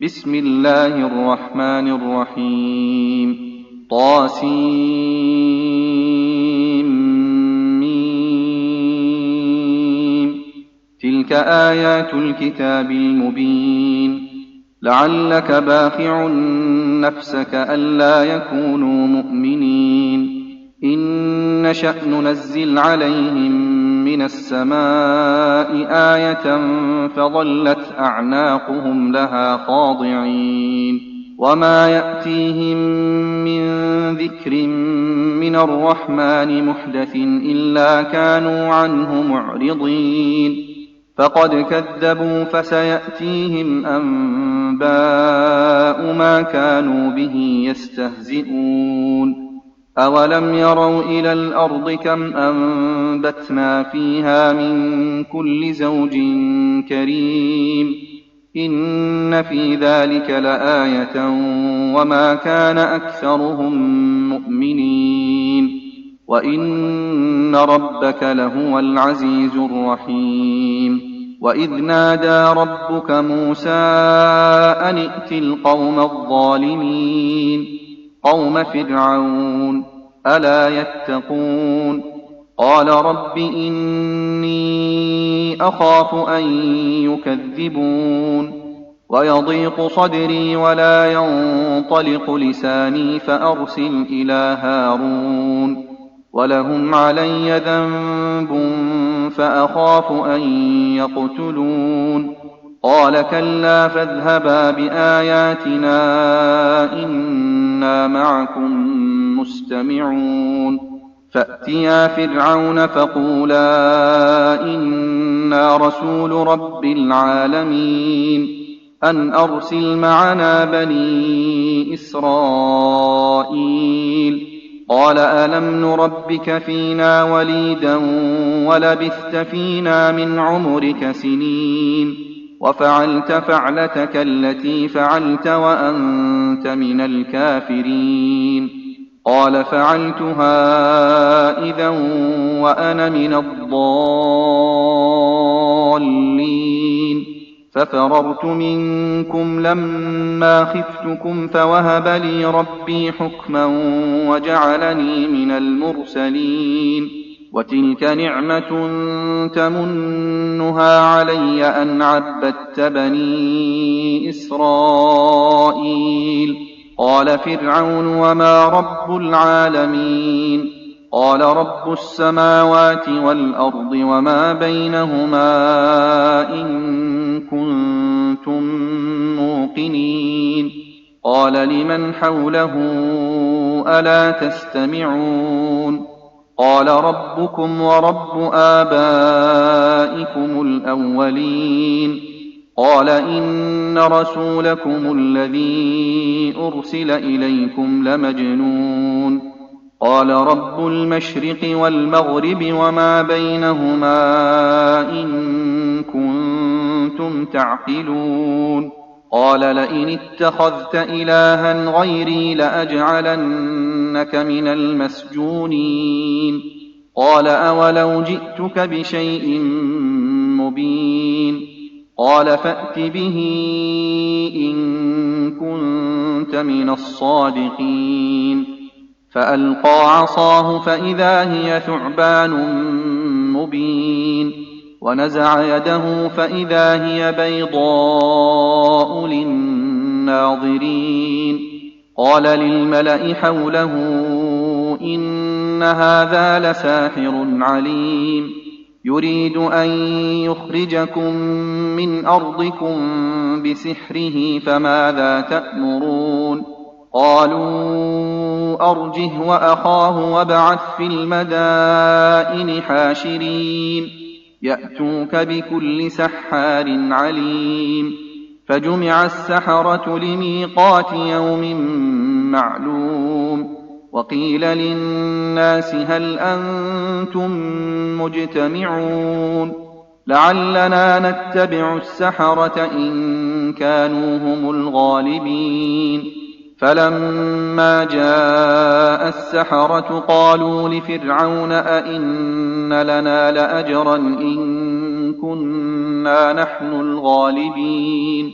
بسم الله الرحمن الرحيم طاسيم. تلك آيات الكتاب المبين. لعلك باخع نفسك ألا يكونوا مؤمنين إن نشأ ننزل عليهم من السماء آية فظلت أعناقهم لها خاضعين وما يأتيهم من ذكر من الرحمن محدث إلا كانوا عنه معرضين فقد كذبوا فسيأتيهم أنباء ما كانوا به يستهزئون أولم يروا إلى الأرض كم أنبتنا فيها من كل زوج كريم إن في ذلك لآية وما كان أكثرهم مؤمنين وإن ربك لهو العزيز الرحيم. وإذ نادى ربك موسى أن ائت القوم الظالمين قوم فرعون ألا يتقون قال رب إني أخاف أن يكذبون ويضيق صدري ولا ينطلق لساني فأرسل إلى هارون ولهم علي ذنب فأخاف أن يقتلون قال كلا فاذهبا بآياتنا إنا معكم مستمعون فأتيا فرعون فقولا إنا رسول رب العالمين أن أرسل معنا بني إسرائيل قال ألم نربك فينا وليدا ولبثت فينا من عمرك سنين وفعلت فعلتك التي فعلت وأنت من الكافرين قال فعلتها إذا وأنا من الضالين ففررت منكم لما خفتكم فوهب لي ربي حكما وجعلني من المرسلين وتلك نعمة تمنها علي أن عبدت بني إسرائيل قال فرعون وما رب العالمين قال رب السماوات والأرض وما بينهما إن كنتم موقنين قال لمن حوله ألا تستمعون قال ربكم ورب آبائكم الأولين قال إن رسولكم الذي أرسل إليكم لمجنون قال رب المشرق والمغرب وما بينهما إن كنتم تعقلون قال لئن اتخذت إلها غيري لأجعلنك من المسجونين قال أولو جئتك بشيء مبين قال فأت به إن كنت من الصادقين فألقى عصاه فإذا هي ثعبان مبين ونزع يده فإذا هي بيضاء للناظرين قال للملأ حوله إن هذا لساحر عليم يريد أن يخرجكم من أرضكم بسحره فماذا تأمرون قالوا أرجه وأخاه وابعث في المدائن حاشرين يأتوك بكل سحار عليم فجمع السحرة لميقات يوم معلوم وقيل للناس هل أنتم مجتمعون لعلنا نتبع السحرة إن كانوا هم الغالبين فلما جاء السحرة قالوا لفرعون أئن لنا لأجرا إن كنا نحن الغالبين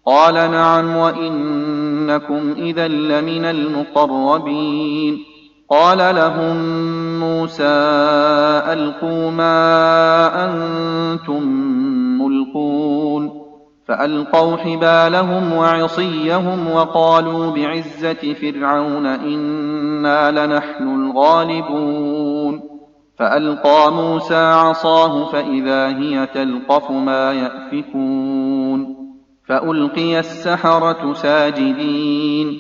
قال نعم وإنكم إذا لمن المقربين. قال لهم موسى ألقوا ما أنتم ملقون فألقوا حبالهم وعصيهم وقالوا بعزة فرعون إنا لنحن الغالبون. فألقى موسى عصاه فإذا هي تلقف ما يأفكون فألقي السحرة ساجدين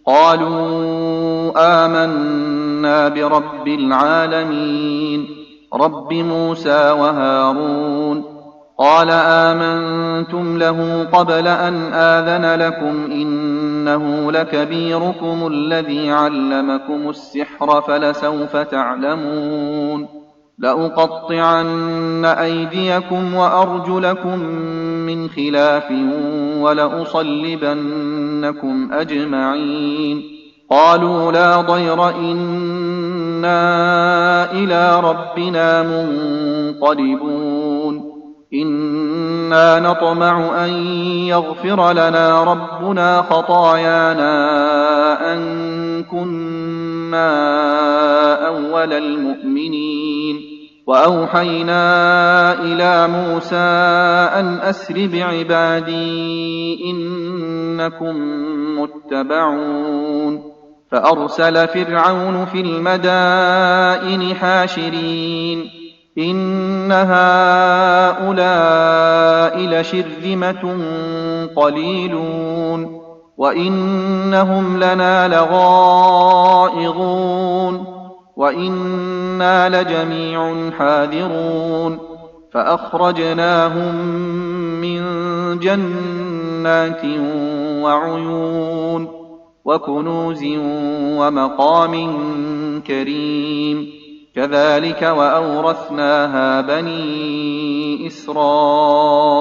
قالوا آمنا برب العالمين رب موسى وهارون. قال آمنتم له قبل أن آذن لكم إنه لكبيركم الذي علمكم السحر فلسوف تعلمون لأقطعن أيديكم وأرجلكم من خلاف ولأصلبنكم أجمعين. قالوا لا ضير إنا إلى ربنا منقلبون إنا نطمع أن يغفر لنا ربنا خطايانا أن كنا أول المؤمنين. وأوحينا إلى موسى أن أسر بعبادي إنكم متبعون. فأرسل فرعون في المدائن حاشرين إن هؤلاء لشرذمة قليلون وإنهم لنا لغائظون وإنا لجميع حاذرون. فأخرجناهم من جنات وعيون وكنوز ومقام كريم كذلك وأورثناها بني إسرائيل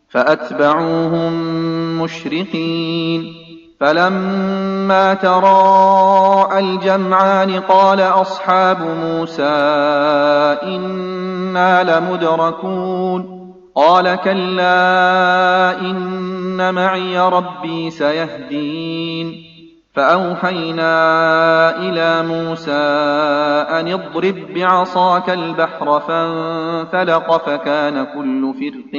فأتبعوهم مشرقين. فلما تراءى الجمعان قال أصحاب موسى إنا لمدركون قال كلا إن معي ربي سيهدين. فأوحينا إلى موسى أن اضرب بعصاك البحر فانفلق فكان كل فرق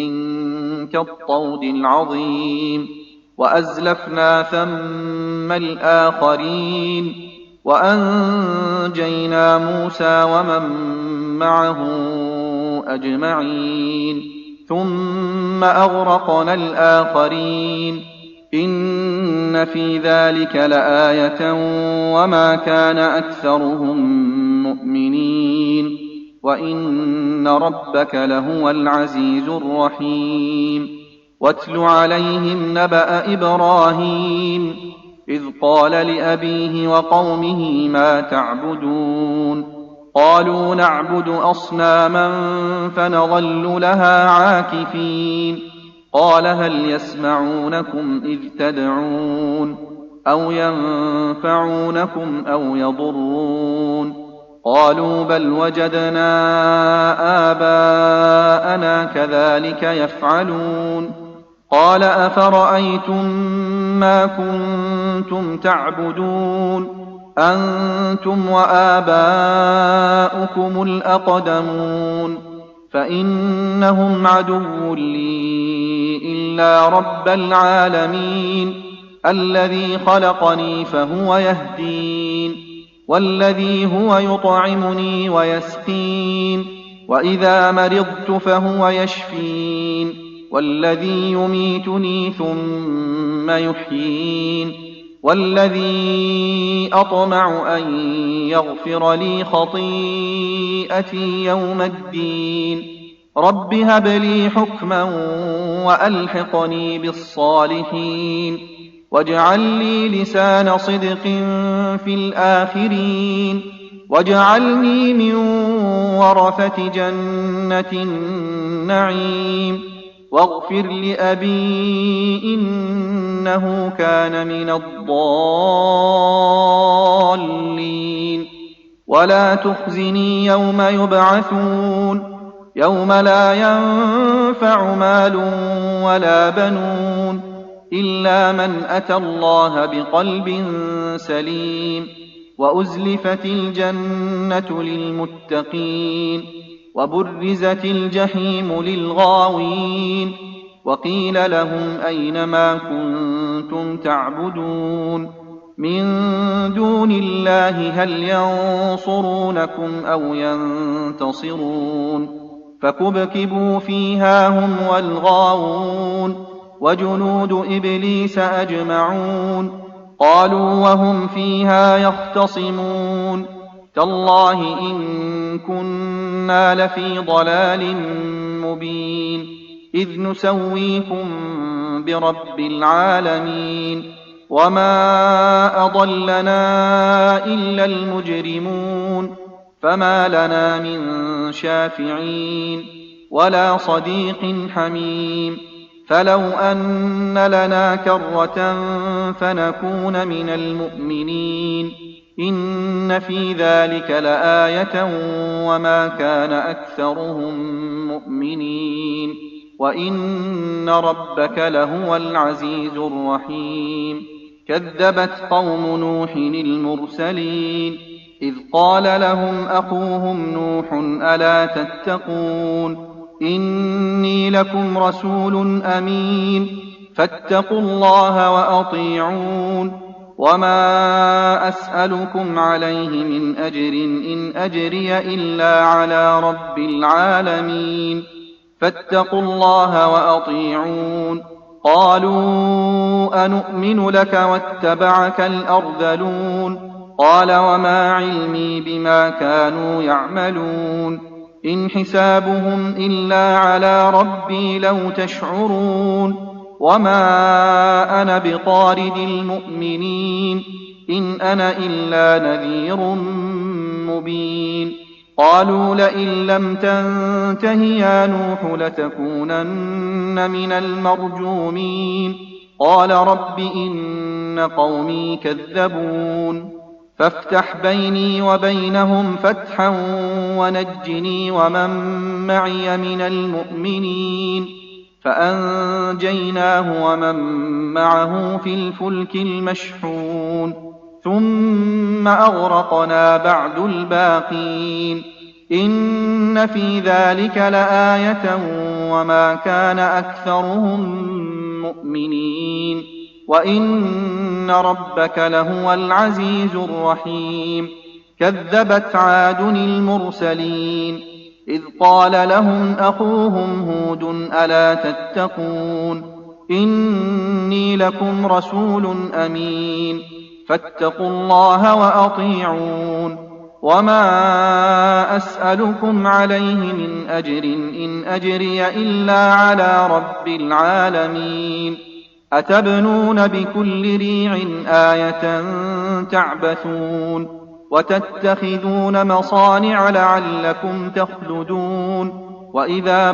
كالطود العظيم وأزلفنا ثم الآخرين وأنجينا موسى ومن معه أجمعين ثم أغرقنا الآخرين إن في ذلك لآية وما كان أكثرهم مؤمنين وإن ربك لهو العزيز الرحيم. واتل عليهم نبأ إبراهيم إذ قال لأبيه وقومه ما تعبدون قالوا نعبد أصناما فنظل لها عاكفين قال هل يسمعونكم إذ تدعون أو ينفعونكم أو يضرون قالوا بل وجدنا آباءنا كذلك يفعلون قال أفرأيتم ما كنتم تعبدون أنتم وآباؤكم الأقدمون فإنهم عدو لي إلا رب العالمين الذي خلقني فهو يهدين والذي هو يطعمني ويسقين وإذا مرضت فهو يشفين والذي يميتني ثم يحيين والذي أطمع أن يغفر لي خطيئتي يوم الدين رب هب لي حكما وألحقني بالصالحين واجعل لي لسان صدق في الآخرين واجعلني من ورثة جنة النعيم واغفر لأبي إنه كان من الضالين ولا تخزني يوم يبعثون يوم لا ينفع ينفع مال ولا بنون إلا من أتى الله بقلب سليم وأزلفت الجنة للمتقين وبرزت الجحيم للغاوين وقيل لهم أين ما كنتم تعبدون من دون الله هل ينصرونكم أو ينتصرون فكبكبوا فيها هم والغاوون وجنود إبليس أجمعون قالوا وهم فيها يختصمون تالله إن كنا لفي ضلال مبين إذ نسويكم برب العالمين وما أضلنا إلا المجرمون فما لنا من شافعين ولا صديق حميم فلو أن لنا كرة فنكون من المؤمنين إن في ذلك لآية وما كان أكثرهم مؤمنين وإن ربك لهو العزيز الرحيم كذبت قوم نوح المرسلين إذ قال لهم أخوهم نوح ألا تتقون إني لكم رسول أمين فاتقوا الله وأطيعون وما أسألكم عليه من أجر إن أجري إلا على رب العالمين فاتقوا الله وأطيعون قالوا أنؤمن لك واتبعك الأرذلون قال وما علمي بما كانوا يعملون إن حسابهم إلا على ربي لو تشعرون وما أنا بطارد المؤمنين إن أنا إلا نذير مبين قالوا لئن لم تنته يا نوح لتكونن من المرجومين قال رب إن قومي كذبون فافتح بيني وبينهم فتحا ونجني ومن معي من المؤمنين فأنجيناه ومن معه في الفلك المشحون ثم أغرقنا بعد الباقين إن في ذلك لآية وما كان أكثرهم مؤمنين وإن ربك لهو العزيز الرحيم كذبت عاد المرسلين إذ قال لهم أخوهم هود ألا تتقون إني لكم رسول أمين فاتقوا الله وأطيعون وما أسألكم عليه من أجر إن أجري إلا على رب العالمين أتبنون بكل ريع آية تعبثون وتتخذون مصانع لعلكم تخلدون وإذا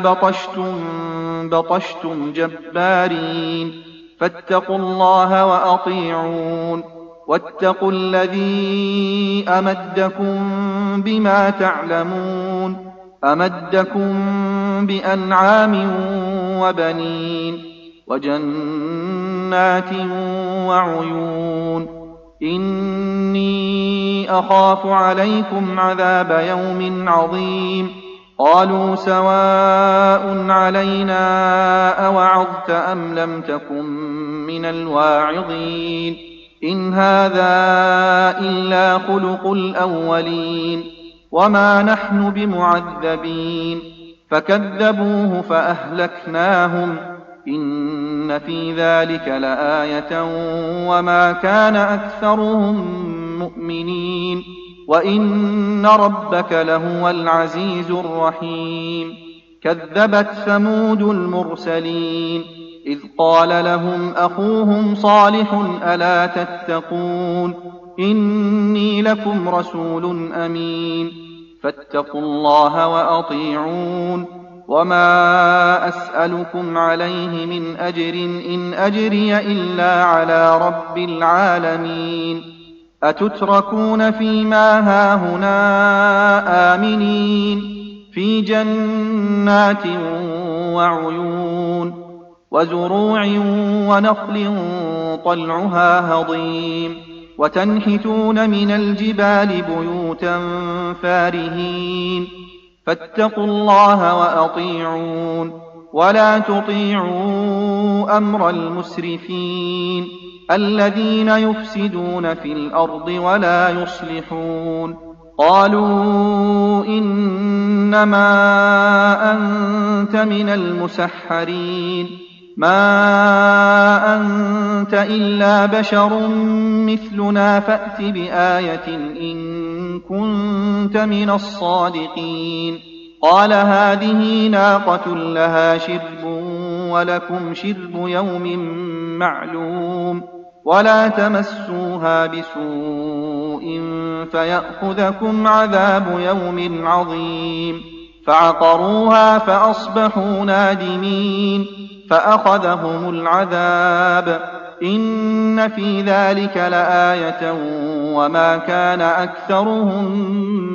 بطشتم جبارين فاتقوا الله وأطيعون واتقوا الذي أمدكم بما تعلمون أمدكم بأنعام وبنين وجنات وعيون إني أخاف عليكم عذاب يوم عظيم قالوا سواء علينا أوعظت أم لم تكن من الواعظين إن هذا إلا خلق الأولين وما نحن بمعذبين فكذبوه فأهلكناهم إن في ذلك لآية وما كان أكثرهم مؤمنين وإن ربك لهو العزيز الرحيم كذبت ثمود المرسلين إذ قال لهم أخوهم صالح ألا تتقون إني لكم رسول أمين فاتقوا الله وأطيعون وما أسألكم عليه من أجر إن أجري إلا على رب العالمين أتتركون فيما هاهنا آمنين في جنات وعيون وزروع ونخل طلعها هضيم وتنحتون من الجبال بيوتا فارهين فاتقوا الله وأطيعون ولا تطيعوا أمر المسرفين الذين يفسدون في الأرض ولا يصلحون قالوا إنما أنت من المسحرين ما أنت إلا بشر مثلنا فأت بآية إن كنت من الصادقين قال هذه ناقة لها شرب ولكم شرب يوم معلوم ولا تمسوها بسوء فيأخذكم عذاب يوم عظيم فعقروها فأصبحوا نادمين فأخذهم العذاب إن في ذلك لآية وما كان أكثرهم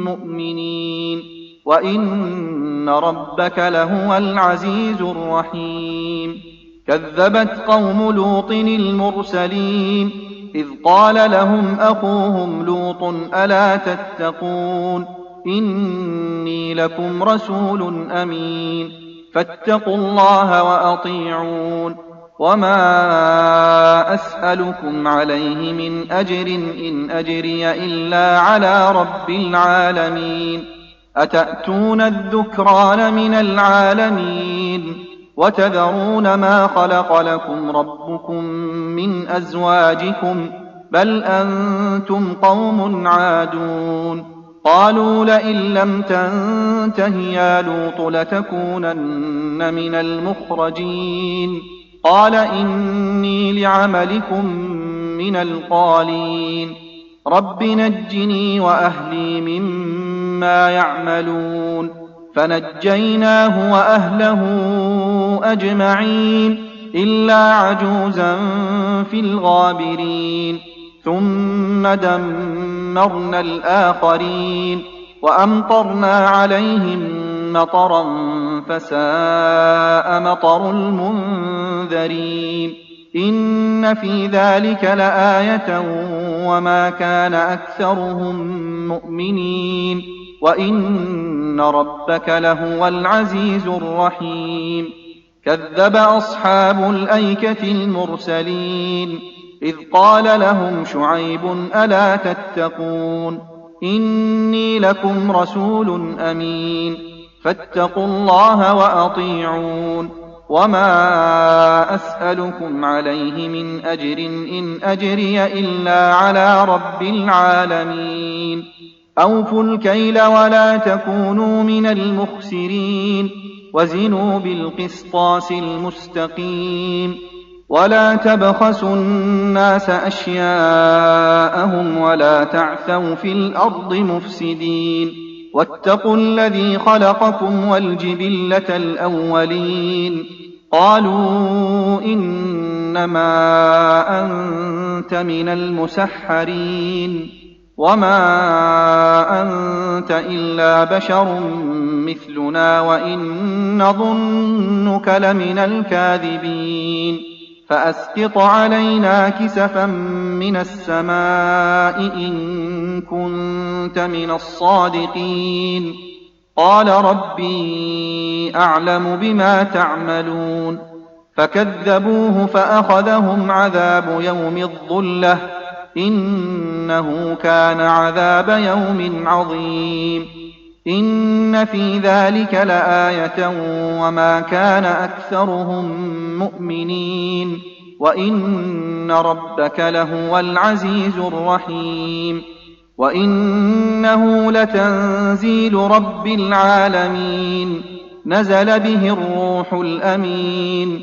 مؤمنين وإن ربك لهو العزيز الرحيم كذبت قوم لوط المرسلين إذ قال لهم أخوهم لوط ألا تتقون إني لكم رسول أمين فاتقوا الله وأطيعون وما أسألكم عليه من أجر إن أجري إلا على رب العالمين أتأتون الذكران من العالمين وتذرون ما خلق لكم ربكم من أزواجكم بل أنتم قوم عادون قالوا لئن لم تنته يا لوط لتكونن من المخرجين قال إني لعملكم من القالين رب نجني وأهلي مما يعملون فنجيناه وأهله أجمعين إلا عجوزا في الغابرين ثم دمرنا الآخرين وأمطرنا عليهم مطرا فساء مطر المنذرين إن في ذلك لآية وما كان أكثرهم مؤمنين وإن ربك لهو العزيز الرحيم كذب أصحاب الأيكة المرسلين إذ قال لهم شعيب ألا تتقون إني لكم رسول أمين فاتقوا الله وأطيعون وما أسألكم عليه من أجر إن أجري إلا على رب العالمين أوفوا الكيل ولا تكونوا من المخسرين وزنوا بالقسطاس المستقيم ولا تبخسوا الناس أشياءهم ولا تعثوا في الأرض مفسدين واتقوا الذي خلقكم والجبلة الأولين قالوا إنما أنت من المسحرين وما أنت إلا بشر مثلنا وإن نظنك لمن الكاذبين فأسقط علينا كسفا من السماء إن كنت من الصادقين قال ربي أعلم بما تعملون فكذبوه فأخذهم عذاب يوم الظلة إنه كان عذاب يوم عظيم إن في ذلك لآية وما كان أكثرهم مؤمنين وإن ربك لهو العزيز الرحيم وإنه لتنزيل رب العالمين نزل به الروح الأمين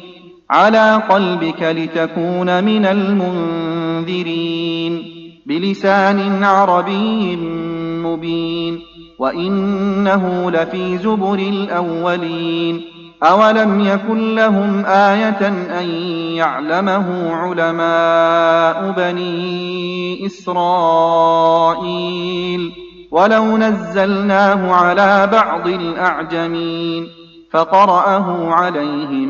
على قلبك لتكون من المنذرين بلسان عربي مبين وإنه لفي زبر الأولين أولم يكن لهم آية أن يعلمه علماء بني إسرائيل ولو نزلناه على بعض الأعجمين فقرأه عليهم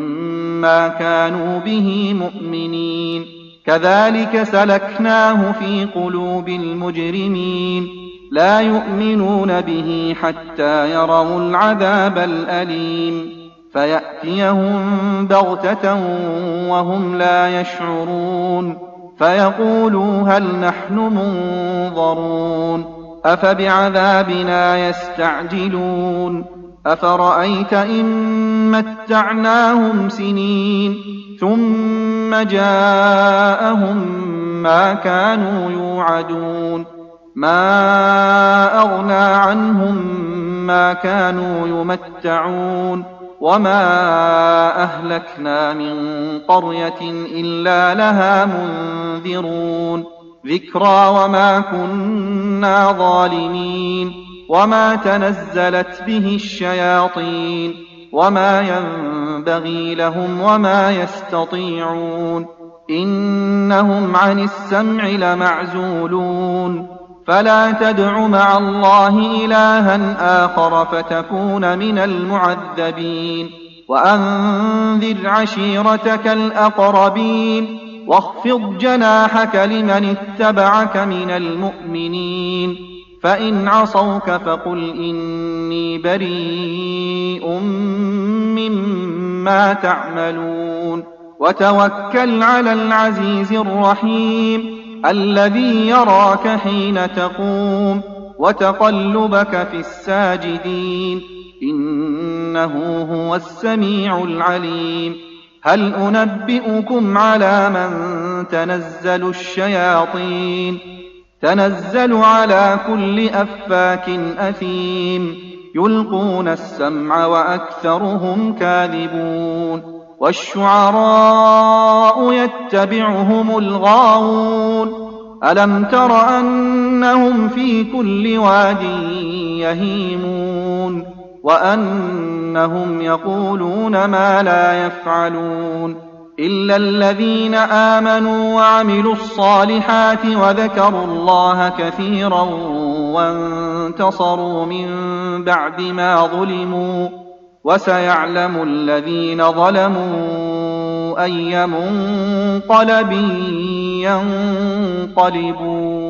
ما كانوا به مؤمنين كذلك سلكناه في قلوب المجرمين لا يؤمنون به حتى يروا العذاب الأليم فيأتيهم بغتة وهم لا يشعرون فيقولوا هل نحن منظرون أفبعذابنا يستعجلون أفرأيت إن متعناهم سنين ثم جاءهم ما كانوا يوعدون ما أغنى عنهم ما كانوا يمتعون وما أهلكنا من قرية إلا لها منذرون ذكرى وما كنا ظالمين وما تنزلت به الشياطين وما ينبغي لهم وما يستطيعون إنهم عن السمع لمعزولون فلا تدع مع الله إلها آخر فتكون من المعذبين وأنذر عشيرتك الأقربين واخفض جناحك لمن اتبعك من المؤمنين فإن عصوك فقل إني بريء مما تعملون وتوكل على العزيز الرحيم الذي يراك حين تقوم وتقلبك في الساجدين إنه هو السميع العليم هل أنبئكم على من تنزل الشياطين تنزل على كل أفاك أثيم يلقون السمع وأكثرهم كاذبون والشعراء يتبعهم الغاوون ألم تر أنهم في كل واد يهيمون وأنهم يقولون ما لا يفعلون إلا الذين آمنوا وعملوا الصالحات وذكروا الله كثيرا وانتصروا من بعد ما ظلموا وسيعلم الذين ظلموا أي منقلب ينقلبون